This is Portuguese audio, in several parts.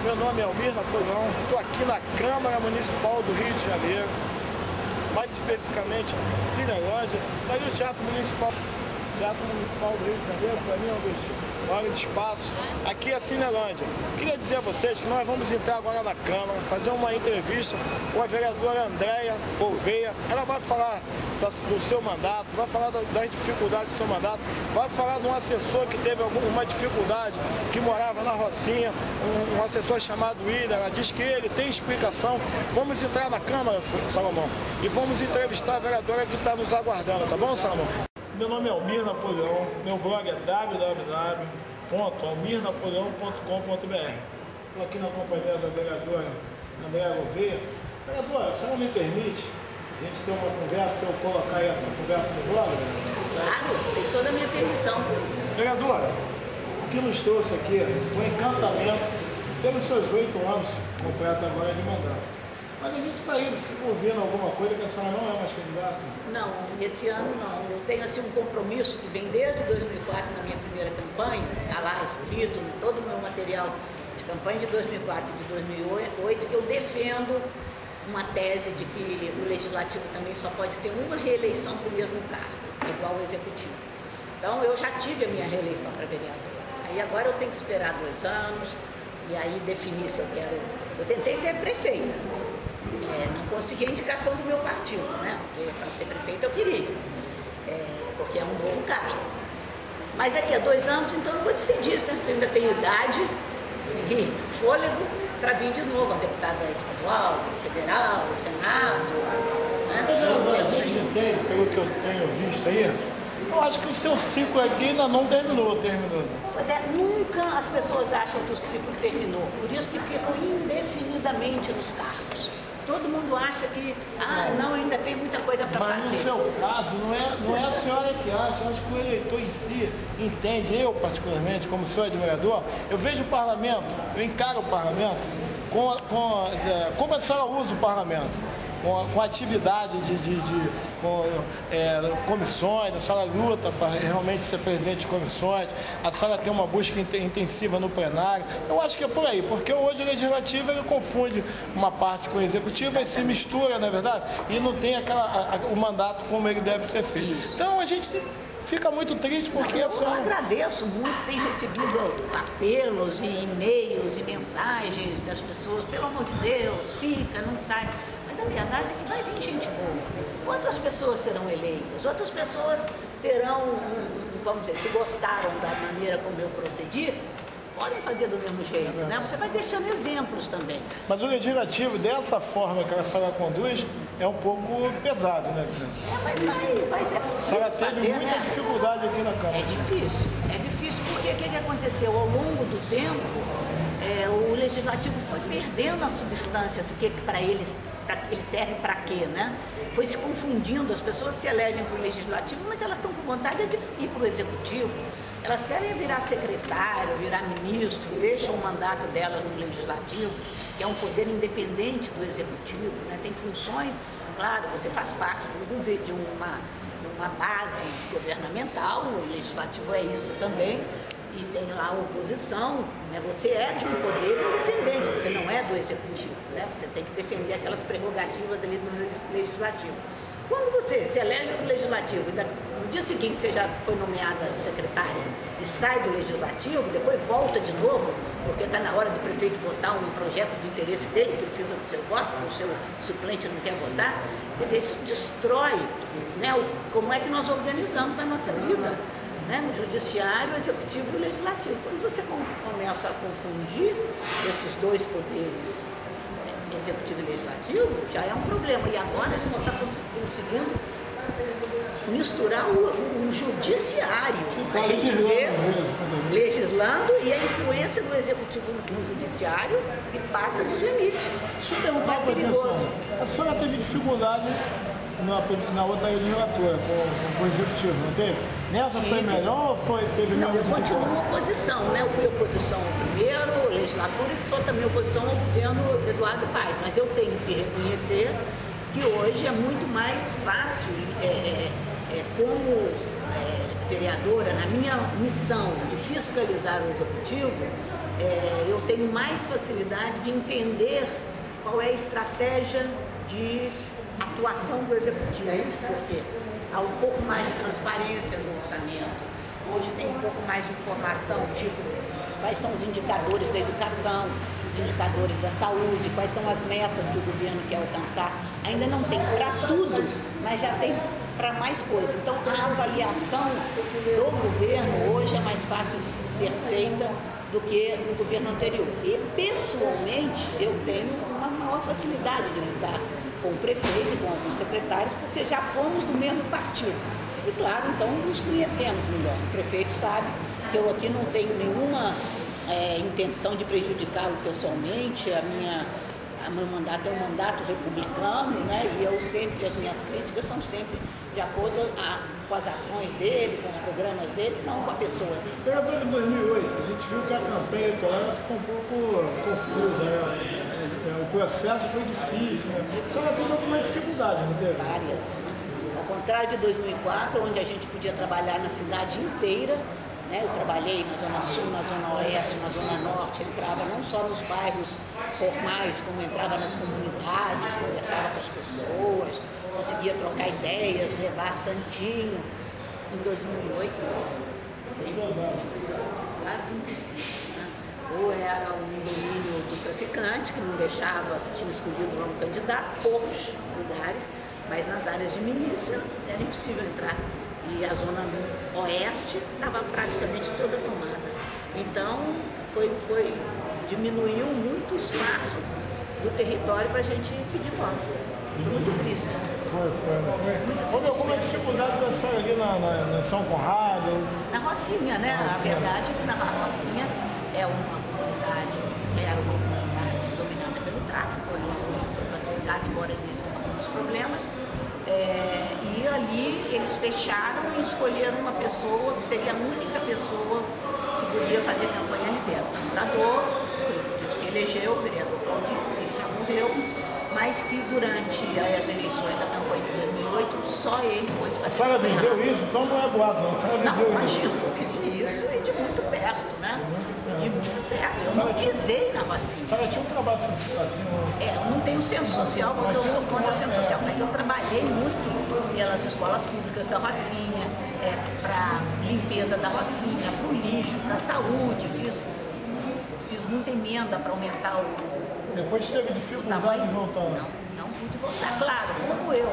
Meu nome é Almir Napoleão, estou aqui na Câmara Municipal do Rio de Janeiro, mais especificamente Cinelândia. Está aí o Teatro Municipal do Rio de Janeiro, para mim é um dos maiores espaços. Aqui é a Cinelândia. Queria dizer a vocês que nós vamos entrar agora na Câmara, fazer uma entrevista com a vereadora Andréia Gouveia. Ela vai falar do seu mandato, vai falar das dificuldades do seu mandato, vai falar de um assessor que teve alguma dificuldade, que morava na Rocinha, um assessor chamado William. Ela diz que ele tem explicação. Vamos entrar na Câmara, Salomão, e vamos entrevistar a vereadora que está nos aguardando, tá bom, Salomão? Meu nome é Almir Napoleão, meu blog é www.almirnapoleão.com.br. Estou aqui na companhia da vereadora Andréia Gouveia. Vereadora, a senhora me permite a gente ter uma conversa, eu colocar essa conversa no blog? Claro, tem toda a minha permissão. Vereadora, o que nos trouxe aqui foi um encantamento pelos seus 8 anos, completo agora de mandato. Mas a gente está aí ouvindo alguma coisa que a senhora não é mais candidata? Não, esse ano não. Eu tenho assim um compromisso que vem desde 2004 na minha primeira campanha, está lá escrito em todo o meu material de campanha de 2004 e de 2008, que eu defendo uma tese de que o Legislativo também só pode ter uma reeleição para o mesmo cargo, igual ao Executivo. Então eu já tive a minha reeleição para vereadora. Aí agora eu tenho que esperar 2 anos e aí definir se eu quero. Eu tentei ser prefeita. Não consegui a indicação do meu partido, né? Porque para ser prefeita eu queria, porque é um novo cargo. Mas daqui a 2 anos, então eu vou decidir se eu ainda tenho idade e fôlego para vir de novo a deputada estadual, federal, Senado. Né? A gente entende, pelo que eu tenho visto aí, eu acho que o seu ciclo aqui ainda não terminou. Pois é, nunca as pessoas acham que o ciclo terminou, por isso que ficam indefinidamente nos cargos. Todo mundo acha que, não, ainda tem muita coisa para fazer. Mas no seu caso, não é a senhora que acha, acho que o eleitor em si entende. Eu, particularmente, como sou admirador, eu vejo o parlamento, eu encaro o parlamento como a senhora usa o parlamento. Com atividade com comissões, a senhora luta para realmente ser presidente de comissões, a senhora tem uma busca intensiva no plenário. Eu acho que é por aí, porque hoje o legislativo ele confunde uma parte com o executivo e se mistura, não é verdade? E não tem o mandato como ele deve ser feito. Então a gente fica muito triste porque eu agradeço muito, tenho recebido apelos e e-mails e mensagens das pessoas, pelo amor de Deus, fica, não sai. Mas a verdade é que vai vir gente boa. Outras pessoas serão eleitas, outras pessoas terão, vamos dizer, se gostaram da maneira como eu procedi, podem fazer do mesmo jeito, né? Você vai deixando exemplos também. Mas o legislativo, dessa forma que a senhora conduz, é um pouco pesado, né? Mas é possível. A senhora teve muita dificuldade aqui na Câmara. É difícil porque o que aconteceu? Ao longo do tempo, o legislativo foi perdendo a substância do que para ele serve para quê, né? Foi se confundindo, as pessoas se elegem para o legislativo, mas elas estão com vontade de ir para o executivo. Elas querem virar secretário, virar ministro, deixam o mandato delas no legislativo, que é um poder independente do executivo, né? Tem funções, claro, você faz parte de uma base governamental, o legislativo é isso também, e tem lá a oposição, né? Você é de um poder independente, você não é do executivo, né? Você tem que defender aquelas prerrogativas ali do legislativo. Quando você se elege para o legislativo e no dia seguinte você já foi nomeada secretária e sai do legislativo, depois volta de novo, porque está na hora do prefeito votar um projeto do interesse dele, precisa do seu voto, o seu suplente não quer votar, quer dizer, isso destrói, né, como é que nós organizamos a nossa vida, né, no judiciário, executivo e legislativo. Quando você começa a confundir esses dois poderes, executivo e legislativo, já é um problema. E agora a gente está conseguindo misturar o judiciário. A gente vê legislando e a influência do executivo no judiciário e passa dos limites. Deixa eu perguntar uma coisa, a senhora teve dificuldade na outra legislatura com o executivo, não teve? Nessa foi melhor ou teve não, mesmo? Eu continuo oposição, né? Eu fui oposição no primeiro legislatura e sou também oposição ao governo Eduardo Paes, mas eu tenho que reconhecer que hoje é muito mais fácil, como vereadora, na minha missão de fiscalizar o executivo, eu tenho mais facilidade de entender qual é a estratégia de atuação do executivo, porque há um pouco mais de transparência no orçamento. Hoje tem um pouco mais de informação, tipo quais são os indicadores da educação, os indicadores da saúde, quais são as metas que o governo quer alcançar. Ainda não tem para tudo, mas já tem para mais coisas. Então, a avaliação do governo hoje é mais fácil de ser feita do que no governo anterior. E, pessoalmente, eu tenho uma maior facilidade de lidar com o prefeito e com alguns secretários, porque já fomos do mesmo partido. E, claro, então, nos conhecemos melhor. O prefeito sabe que eu aqui não tenho nenhuma intenção de prejudicá-lo pessoalmente. Meu mandato é um mandato republicano, né? E eu sempre, as minhas críticas são sempre de acordo com as ações dele, com os programas dele, não com a pessoa dele. Vereador, em 2008, a gente viu que a campanha eleitoral ficou um pouco confusa, né? O processo foi difícil, né? A senhora teve alguma dificuldade, não teve? Várias. Ao contrário de 2004, onde a gente podia trabalhar na cidade inteira, né? Eu trabalhei na Zona Sul, na Zona Oeste, na Zona Norte, entrava não só nos bairros formais, como entrava nas comunidades, conversava com as pessoas, conseguia trocar ideias, levar santinho. Em 2008, foi impossível, quase impossível, né? Ou era um domínio do traficante, que não deixava, que tinha escolhido o nome do candidato, poucos lugares, mas nas áreas de milícia era impossível entrar. E a Zona Oeste estava praticamente toda tomada. Então, diminuiu muito o espaço do território para a gente pedir voto. Foi muito triste. Foi. Houve alguma dificuldade da senhora ali na São Conrado? Na Rocinha, né? A verdade é que na Rocinha era uma comunidade dominada pelo tráfico, foi classificada, embora existam muitos problemas. E ali eles fecharam e escolheram uma pessoa que seria a única pessoa que podia fazer campanha ali dentro. O vereador, se elegeu, o vereador Claudinho, ele já morreu, mas que durante as eleições, a campanha de 2008, só ele pôde fazer. A senhora viveu isso? Então não é boato, não. A senhora viveu imagina, eu vivi isso e de muito perto, né? De muito perto. Eu não pisei na Rocinha. A senhora tinha um trabalho assim? Eu não tenho centro social, porque eu sou contra o centro social, mas eu trabalhei muito pelas escolas públicas da Rocinha, para limpeza da Rocinha, para o lixo, para a saúde, fiz muita emenda para aumentar o... Depois teve dificuldade de voltar? Não pude voltar. Claro, como eu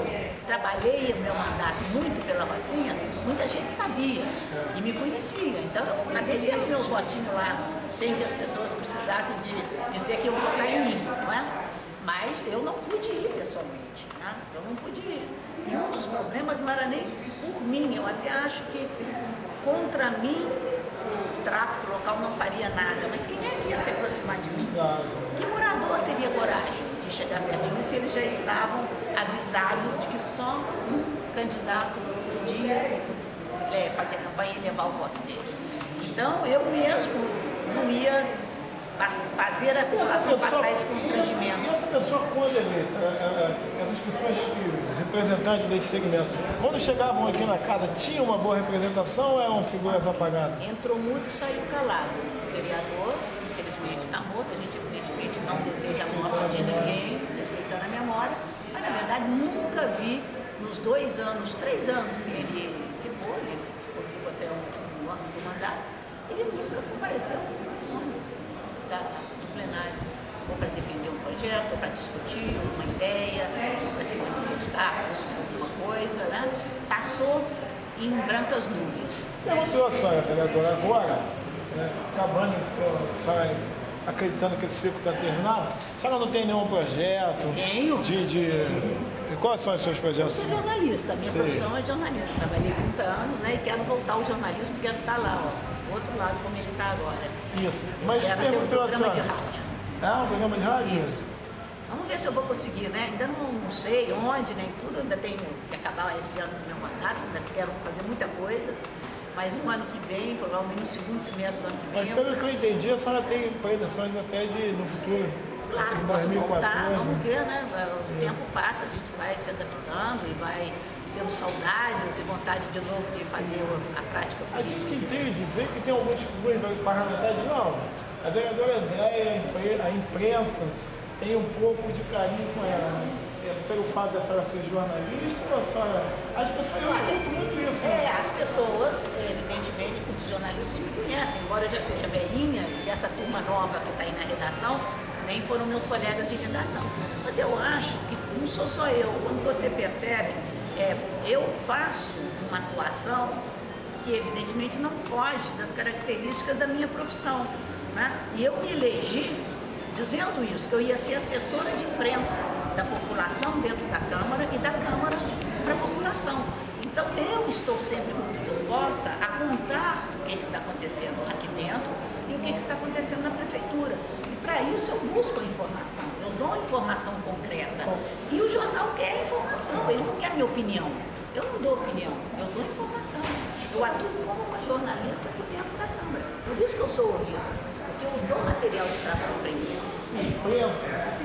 trabalhei o meu mandato muito pela Rocinha, muita gente sabia e me conhecia. Então eu acabei tendo meus votinhos lá, sem que as pessoas precisassem de dizer que eu vou votar em mim, não é? Mas eu não pude ir pessoalmente, né? Eu não pude ir. E um dos problemas não era nem por mim, eu até acho que contra mim o tráfico local não faria nada, mas quem é que ia se aproximar de mim? Que morador teria coragem de chegar perto de mim se eles já estavam avisados de que só um candidato podia fazer campanha e levar o voto deles? Então eu mesmo não ia fazer a população passar esse constrangimento. E essa pessoa, quando eleita, essas pessoas representantes desse segmento, quando chegavam aqui na casa, tinha uma boa representação ou eram figuras apagadas? Entrou mudo e saiu calado. O vereador, infelizmente, está morto. A gente, evidentemente, não deseja a morte de ninguém, respeitando a memória, mas, na verdade, nunca vi, nos 3 anos que ele ficou vivo até o último ano do mandato, ele nunca compareceu no microfone do plenário, ou para defender um projeto, ou para discutir uma ideia, ou para se manifestar alguma coisa, né? Passou em brancas nuvens. Perguntou a senhora, vereadora, agora, acabando acreditando que esse ciclo está terminado, a senhora não tem nenhum projeto? Tenho. Quais são os seus projetos? Eu sou jornalista, minha profissão é jornalista. Trabalhei 30 anos, né? E quero voltar ao jornalismo, quero estar lá, ó, outro lado como ele está agora. Isso. Mas perguntou a senhora. De rádio. Um programa de rádio? Isso. Vamos ver se eu vou conseguir, né? Ainda não sei onde, nem tudo, ainda tenho que acabar esse ano do meu mandato, ainda quero fazer muita coisa, mas no ano que vem, provavelmente no segundo semestre do ano que vem... Mas pelo que eu entendi, a senhora tem pretensões até no futuro, claro, em 2014. Voltar, vamos ver, né? O tempo passa, a gente vai se adaptando e vai tendo saudades e vontade de novo de fazer a prática política. A gente entende, vê que tem alguns parlamentares, não, A vereadora Andréia, a imprensa, tem um pouco de carinho com ela, né? Pelo fato da senhora ser jornalista, ou a senhora... As pessoas, eu escuto muito isso, né? As pessoas, evidentemente, muitos jornalistas me conhecem, embora eu já seja velhinha, e essa turma nova que está aí na redação, nem foram meus colegas de redação. Mas eu acho que não sou só eu. Quando você percebe, eu faço uma atuação que evidentemente não foge das características da minha profissão, né? E eu me elegi dizendo isso, que eu ia ser assessora de imprensa da população dentro da Câmara e da Câmara para a população. Então eu estou sempre muito disposta a contar o que está acontecendo aqui dentro e o que está acontecendo na prefeitura. E para isso eu busco a informação, eu dou informação concreta. E o jornal quer informação, ele não quer minha opinião. Eu não dou opinião, eu dou informação. Eu atuo como uma jornalista aqui dentro da Câmara. Por isso que eu sou ouvida, porque eu dou material de trabalho para a imprensa.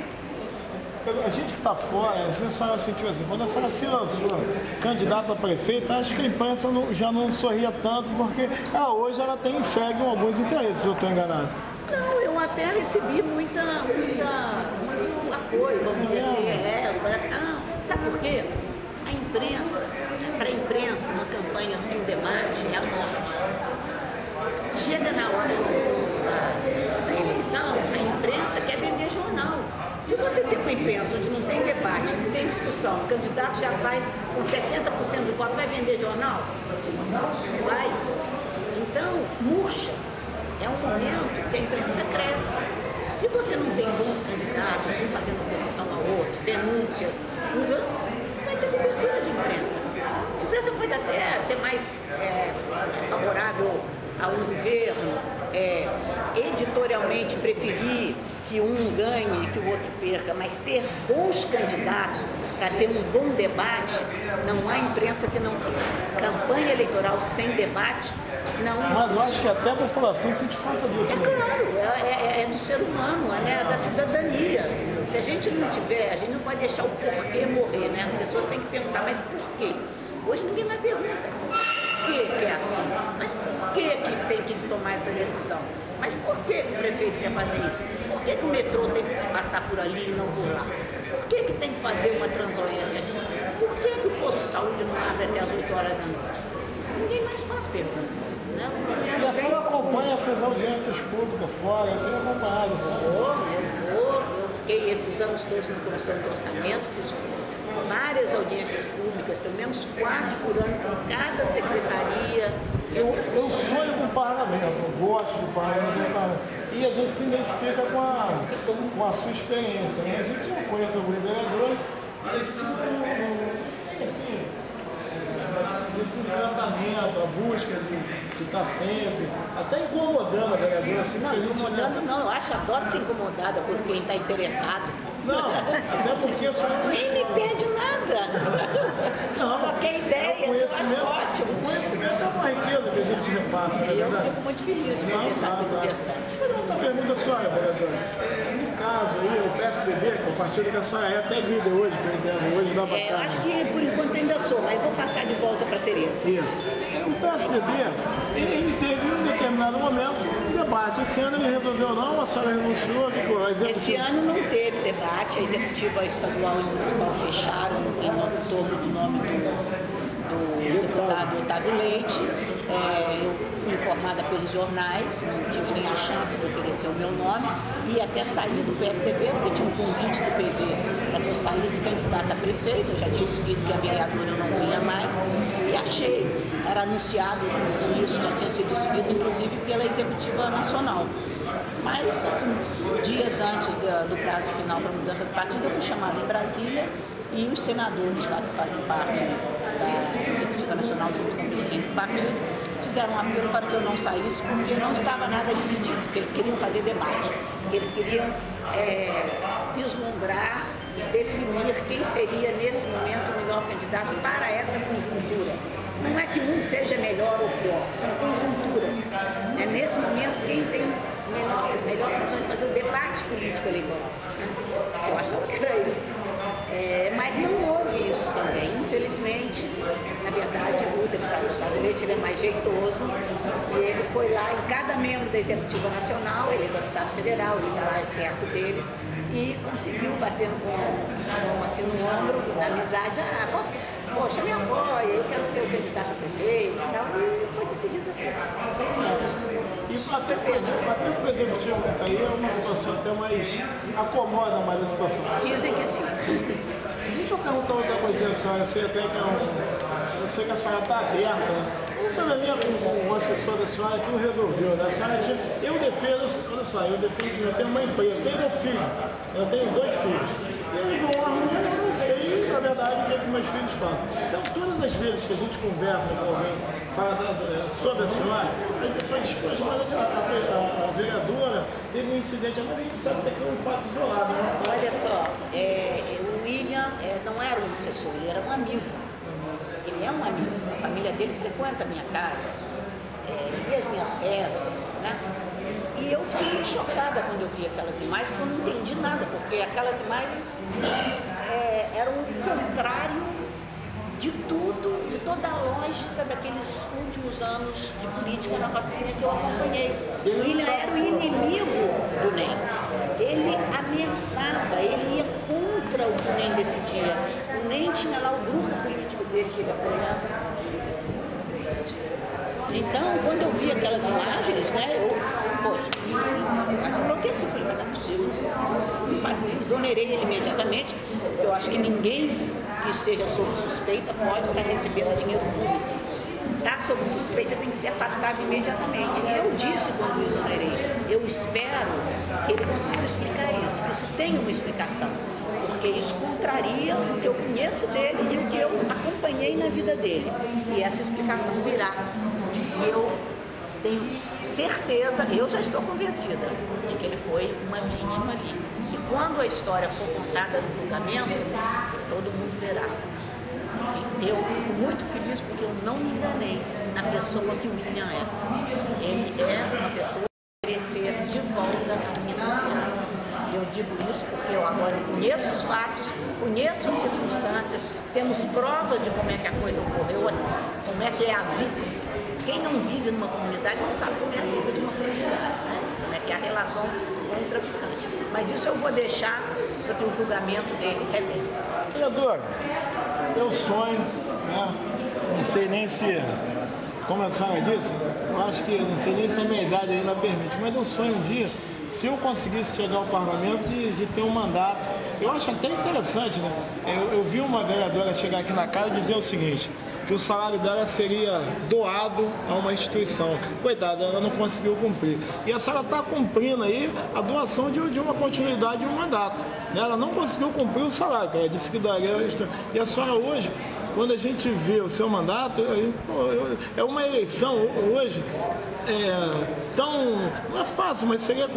A gente que está fora, às vezes a senhora sentiu assim, quando a senhora se lançou candidata a prefeita, acho que a imprensa já não sorria tanto, porque hoje ela segue alguns interesses, se eu estou enganado. Não, eu até recebi muito apoio, vamos dizer assim. Sabe por quê? A imprensa, para a imprensa, uma campanha sem debate é a morte. Chega na hora da eleição, a imprensa quer vender jornal. Se você tem uma imprensa onde não tem debate, não tem discussão, o candidato já sai com 70% do voto, vai vender jornal? Vai. Então, murcha. É um momento que a imprensa cresce. Se você não tem bons candidatos, um fazendo oposição ao outro, denúncias, não vai ter cobertura de imprensa. A imprensa pode até ser mais favorável a um governo, editorialmente preferir que um ganhe e que o outro perca, mas ter bons candidatos para ter um bom debate, não há imprensa que não queira. Campanha eleitoral sem debate não existe. Mas eu acho que até a população sente falta disso. Claro, é do ser humano, é da cidadania. Se a gente não tiver, a gente não pode deixar o porquê morrer, né? As pessoas têm que perguntar, mas por quê? Hoje ninguém mais pergunta por que é assim, mas por que tem que tomar essa decisão? Mas por que o prefeito quer fazer isso? Por que o metrô tem que passar por ali e não por lá? Por que tem que fazer uma transoeste aqui? Por que o posto de saúde não abre até as 8 horas da noite? Ninguém mais faz pergunta. Né? E a senhora acompanha essas audiências públicas fora? Eu tenho acompanhado, sabe? Eu fiquei esses anos todos na comissão de orçamento, fiz várias audiências públicas, pelo menos 4 por ano com cada secretaria. Eu sonho com o parlamento, eu gosto do parlamento, e a gente se identifica com a sua experiência, né? A gente não conhece alguns vereadores e a gente não tem assim, esse encantamento, a busca de estar sempre, até incomodando a vereadora. Assim, não, incomodando não, eu adoro ser incomodada por quem está interessado. Não, até porque só nem me perde nada. Não, só quer ideia, ótimo. O conhecimento é uma riqueza que a gente repassa, não é verdade? Eu fico muito feliz de estar aqui conversando. Outra pergunta, senhora, vereadora. No caso aí, o PSDB, que é o partido que a senhora é até líder hoje, que eu entendo, hoje da bancada. Eu acho que por enquanto ainda sou, mas vou passar de volta para a Tereza. Isso. O PSDB, ele teve em um determinado momento um debate. Esse ano ele resolveu não, a senhora renunciou, Esse ano não teve debate. A executiva estadual e municipal fecharam em torno do nome do deputado Otávio Leite. Eu fui informada pelos jornais, não tive nem a chance de oferecer o meu nome e até sair do PSDB, porque tinha um convite do PV para que eu saísse candidata a prefeito. Eu já tinha decidido que a vereadora eu não vinha mais e achei, era anunciado isso, já tinha sido decidido inclusive pela executiva nacional. Mas, assim, dias antes do prazo final para a mudança de partido, eu fui chamada em Brasília e os senadores lá que fazem parte da Executiva Nacional, junto com o presidente do partido, fizeram um apelo para que eu não saísse, porque não estava nada decidido, que eles queriam fazer debate, que eles queriam vislumbrar e definir quem seria, nesse momento, o melhor candidato para essa conjuntura. Não é que um seja melhor ou pior, são conjunturas. Nesse momento, quem tem melhor condição de fazer o debate político eleitoral. Eu achava que era ele. Mas não houve isso também. Infelizmente, na verdade, o deputado Otávio Leite, ele é mais jeitoso, e ele foi lá em cada membro da Executiva Nacional, ele é deputado federal, ele está lá perto deles, e conseguiu bater assim no ombro, na amizade, poxa, me apoia, eu quero ser o candidato a prefeito e tal, e foi decidido assim. E até o executivo aí é uma situação até mais, acomoda mais a situação. Dizem que sim. Deixa eu perguntar outra coisinha a senhora, eu sei até que eu sei que a senhora está aberta, né? Um probleminha com o assessor da senhora que não resolveu, né? A senhora tinha, eu defendo, olha só, eu tenho uma empresa, eu tenho meu filho, eu tenho 2 filhos. E eles vão arrumar, eu não sei, na verdade, o que meus filhos falam. Então, todas as vezes que a gente conversa com alguém, fala sobre a senhora, as pessoas dizem, mas a vereadora teve um incidente, mas a gente sabe que é um fato isolado, né? Olha só, o William não era um assessor, ele era um amigo. Ele é um amigo, a família dele frequenta a minha casa, e as minhas festas, né? E eu fiquei muito chocada quando eu vi aquelas imagens, porque eu não entendi nada, porque aquelas imagens eram o contrário de tudo, de toda a lógica daqueles últimos anos de política na vacina que eu acompanhei. O William era o inimigo do NEM. Ele ameaçava, ele ia contra o que o NEM decidia. O NEM tinha lá o grupo político dele que ele apoiava. Então, quando eu vi aquelas imagens, né, mas enlouqueci, falei, mas não é possível. Exonerei ele imediatamente, porque eu acho que ninguém que esteja sob suspeita pode estar recebendo dinheiro público. Está sob suspeita, tem que ser afastado imediatamente. E eu disse quando o exonerei, eu espero que ele consiga explicar isso, que isso tenha uma explicação, porque isso contraria o que eu conheço dele e o que eu acompanhei na vida dele. E essa explicação virá. E eu tenho certeza, eu já estou convencida de que ele foi uma vítima ali. E quando a história for contada no julgamento, todo mundo verá. E eu fico muito feliz porque eu não me enganei na pessoa que o William é. Ele é uma pessoa que merecer de volta a minha confiança. Eu digo isso porque eu agora conheço os fatos, conheço as circunstâncias, temos provas de como é que a coisa ocorreu, assim, como é que é a vida. Quem não vive numa comunidade não sabe como é a vida de uma comunidade, né? Como é que é a relação com o traficante. Mas isso eu vou deixar para que o julgamento dele revele. Vereadora, eu sonho, né? Não sei nem se, como a senhora disse, eu acho que não sei nem se a minha idade ainda permite, mas eu sonho um dia, se eu conseguisse chegar ao parlamento, de ter um mandato. Eu acho até interessante, né? Eu vi uma vereadora chegar aqui na casa e dizer o seguinte, que o salário dela seria doado a uma instituição. Coitada, ela não conseguiu cumprir. E a senhora está cumprindo aí a doação de uma continuidade de um mandato. Né? Ela não conseguiu cumprir o salário, que ela disse que daria. E a senhora hoje, quando a gente vê o seu mandato, é uma eleição hoje, não é fácil, mas seria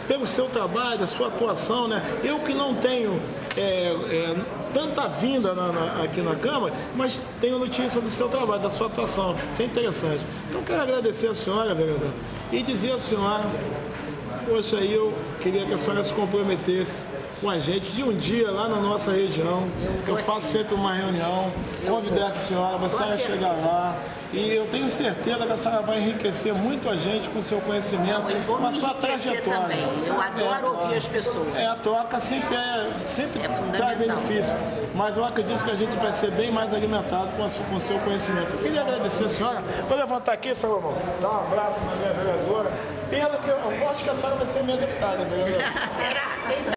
pelo seu trabalho, a sua atuação, né? Eu que não tenho tanta vinda aqui na Câmara, mas tenho notícia do seu trabalho, da sua atuação. Isso é interessante. Então, quero agradecer a senhora, vereadora, e dizer à senhora, poxa, eu queria que a senhora se comprometesse com a gente de um dia lá na nossa região. Eu faço sempre uma reunião, convidar a senhora, a senhora chegar lá. E eu tenho certeza que a senhora vai enriquecer muito a gente com o seu conhecimento, com a sua trajetória. Também. Eu adoro ouvir as pessoas. A troca sempre traz benefício. Mas eu acredito que a gente vai ser bem mais alimentado com o seu conhecimento. Eu queria agradecer a senhora. Vou levantar aqui, Salomão. Dar um abraço na minha vereadora. Pena que eu acho que a senhora vai ser minha deputada, vereadora. Será?